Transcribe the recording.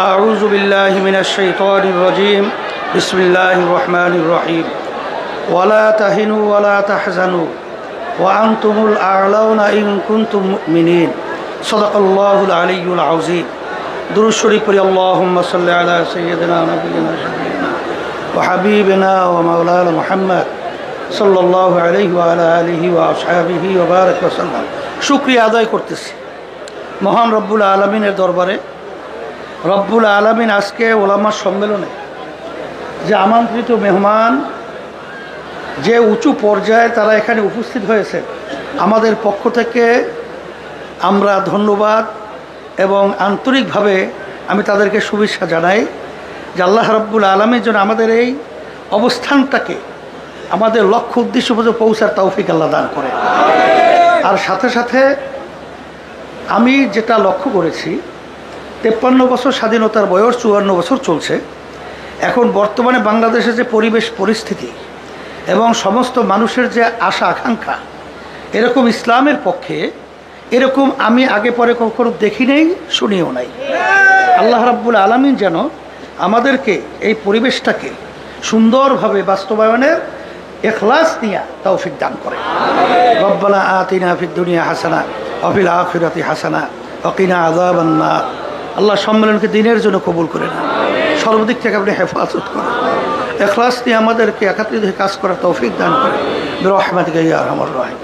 أعوذ بالله من الشيطان الرجيم بسم الله الرحمن الرحيم ولا تهنوا ولا تحزنوا وأنتم الأعلون إن كنتم مؤمنين صدق الله العلي العظيم درود شريف اللهم صل على سيدنا نبينا شفيعنا وحبيبنا ومولانا محمد صلى الله عليه وعلى آله وأصحابه وبارك وسلم শুকরিয়া আদায় করতেছি মহান রব্বুল আলামিনের দরবারে। রব্বুল আলামিন আজকে ওলামা সম্মেলনে যে আমন্ত্রিত মেহমান, যে উঁচু পর্যায়ে তারা এখানে উপস্থিত হয়েছে, আমাদের পক্ষ থেকে আমরা ধন্যবাদ এবং আন্তরিকভাবে আমি তাদেরকে শুভেচ্ছা জানাই যে আল্লাহ রব্বুল আলামিন যেন আমাদের এই অবস্থানটাকে আমাদের লক্ষ্য উদ্দেশ্য পর্যন্ত পৌঁছার তৌফিক আল্লাহ দান করে। আর সাথে সাথে আমি যেটা লক্ষ্য করেছি, 53 বছর স্বাধীনতার বয়স, 54 বছর চলছে। এখন বর্তমানে বাংলাদেশের যে পরিবেশ পরিস্থিতি এবং সমস্ত মানুষের যে আশা আকাঙ্ক্ষা, এরকম ইসলামের পক্ষে এরকম আমি আগে পরে কখনো দেখি নাই, শুনিও নাই। আল্লাহ রাব্বুল আলামিন যেন আমাদেরকে এই পরিবেশটাকে সুন্দরভাবে বাস্তবায়নের ইখলাস নিয়ে তৌফিক দান করে। রব্বানা আতিনা ফিদ দুনিয়া হাসানা ওয়া ফিল আখিরাতি হাসানা ওয়া কিনা আযাবান নার। আল্লাহ সম্মেলনকে দিনের জন্য কবুল করে না, সর্বদিক থেকে আপনি হেফাজত করেন, ইখলাস নিয়ে আমাদেরকে একাত্রিত কাজ করার তৌফিক দান করে। বিরহমাতিকা ইয়া আরহামার রাহিম।